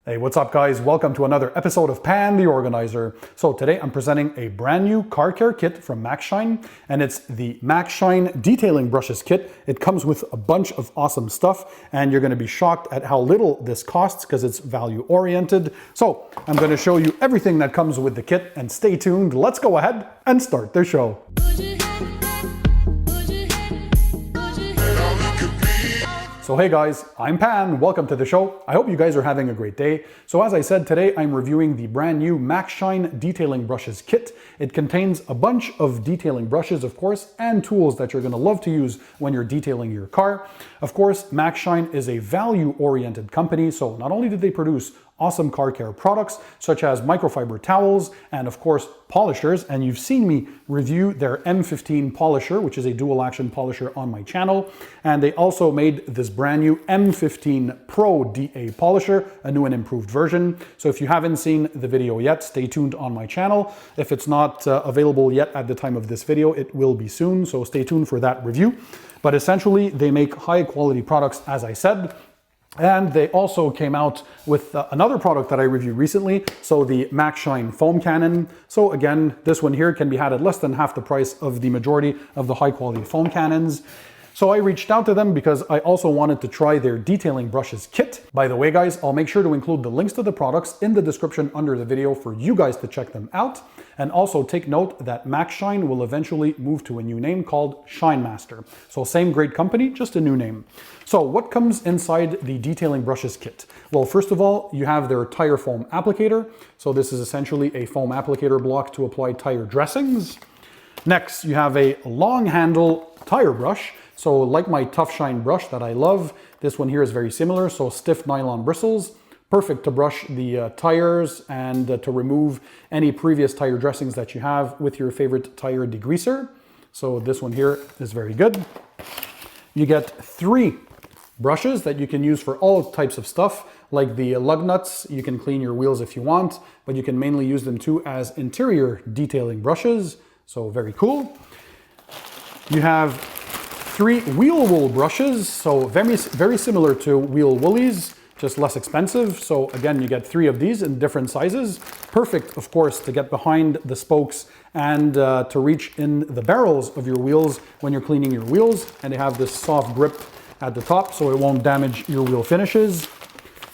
Hey, what's up guys? Welcome to another episode of Pan the Organizer. So today I'm presenting a brand new car care kit from MaxShine, and it's the MaxShine Detailing Brushes Kit. It comes with a bunch of awesome stuff, and you're gonna be shocked at how little this costs because it's value oriented. So I'm gonna show you everything that comes with the kit, and stay tuned. Let's go ahead and start the show. So hey guys, I'm Pan, welcome to the show. I hope you guys are having a great day. So as I said, today I'm reviewing the brand new MaxShine Detailing Brushes Kit. It contains a bunch of detailing brushes, of course, and tools that you're gonna love to use when you're detailing your car. Of course, MaxShine is a value-oriented company, so not only did they produce awesome car care products such as microfiber towels and of course polishers, and you've seen me review their M15 polisher, which is a dual action polisher on my channel, and they also made this brand new M15 Pro DA polisher, a new and improved version. So if you haven't seen the video yet, stay tuned on my channel. If it's not available yet at the time of this video, it will be soon, so stay tuned for that review. But essentially they make high quality products, as I said. And they also came out with another product that I reviewed recently, so the MaxShine foam cannon. So again, this one here can be had at less than half the price of the majority of the high quality foam cannons. So I reached out to them because I also wanted to try their detailing brushes kit. By the way guys, I'll make sure to include the links to the products in the description under the video for you guys to check them out. And also take note that MaxShine will eventually move to a new name called ShineMaster. So same great company, just a new name. So what comes inside the detailing brushes kit? Well, first of all, you have their tire foam applicator. So this is essentially a foam applicator block to apply tire dressings. Next, you have a long handle tire brush. So like my Tough Shine brush that I love, this one here is very similar. So stiff nylon bristles, perfect to brush the tires and to remove any previous tire dressings that you have with your favorite tire degreaser. So this one here is very good. You get 3 brushes that you can use for all types of stuff, like the lug nuts. You can clean your wheels if you want, but you can mainly use them too as interior detailing brushes. So very cool. You have 3 wheel wool brushes, so very similar to wheel woolies, just less expensive. So again, you get 3 of these in different sizes. Perfect, of course, to get behind the spokes and to reach in the barrels of your wheels when you're cleaning your wheels. And they have this soft grip at the top so it won't damage your wheel finishes.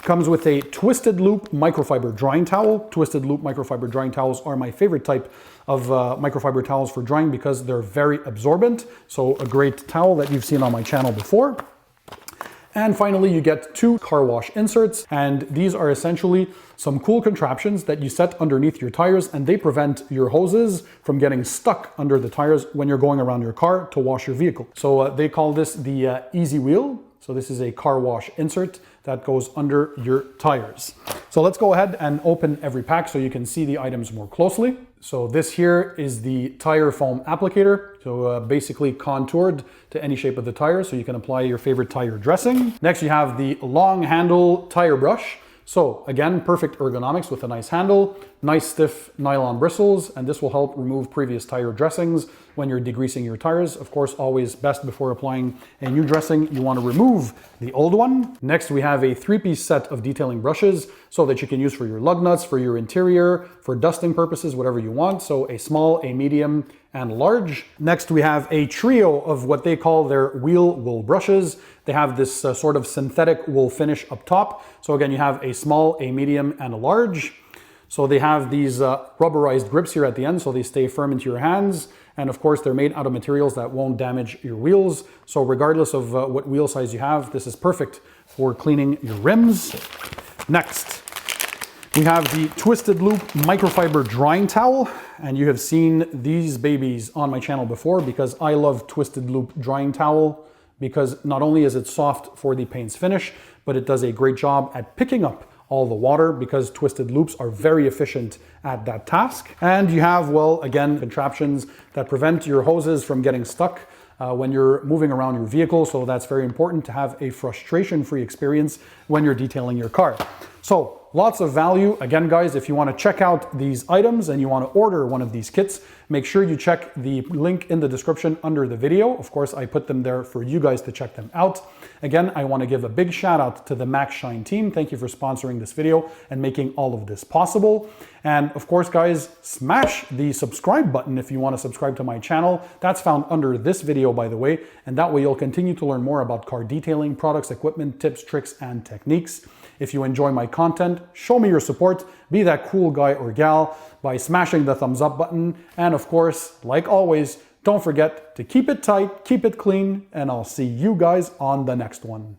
Comes with a twisted loop microfiber drying towel. Twisted loop microfiber drying towels are my favorite type of microfiber towels for drying because they're very absorbent. So a great towel that you've seen on my channel before. And finally, you get 2 car wash inserts, and these are essentially some cool contraptions that you set underneath your tires, and they prevent your hoses from getting stuck under the tires when you're going around your car to wash your vehicle. So they call this the Ezy Wheel. So this is a car wash insert that goes under your tires. So let's go ahead and open every pack so you can see the items more closely. So this here is the tire foam applicator. So basically contoured to any shape of the tire so you can apply your favorite tire dressing. Next you have the long handle tire brush. So again, perfect ergonomics with a nice handle, nice stiff nylon bristles, and this will help remove previous tire dressings when you're degreasing your tires. Of course, always best before applying a new dressing, you want to remove the old one. Next, we have a 3-piece set of detailing brushes so that you can use for your lug nuts, for your interior, for dusting purposes, whatever you want. So a small, a medium, and large. Next, we have a trio of what they call their wheel wool brushes. They have this sort of synthetic wool finish up top. So again, you have a small, a medium, and a large. So they have these rubberized grips here at the end so they stay firm into your hands. And of course, they're made out of materials that won't damage your wheels. So regardless of what wheel size you have, this is perfect for cleaning your rims. Next, we have the twisted loop microfiber drying towel. And you have seen these babies on my channel before because I love twisted loop drying towel because not only is it soft for the paint's finish, but it does a great job at picking up all the water because twisted loops are very efficient at that task. And you have, well, again, contraptions that prevent your hoses from getting stuck when you're moving around your vehicle. So that's very important to have a frustration-free experience when you're detailing your car. So lots of value. Again, guys, if you want to check out these items and you want to order one of these kits, make sure you check the link in the description under the video. Of course, I put them there for you guys to check them out. Again, I want to give a big shout out to the MaxShine team. Thank you for sponsoring this video and making all of this possible. And of course, guys, smash the subscribe button if you want to subscribe to my channel. That's found under this video, by the way, and that way you'll continue to learn more about car detailing, products, equipment, tips, tricks, and techniques. If you enjoy my content, show me your support. Be that cool guy or gal by smashing the thumbs up button. And of course, like always, don't forget to keep it tight, keep it clean, and I'll see you guys on the next one.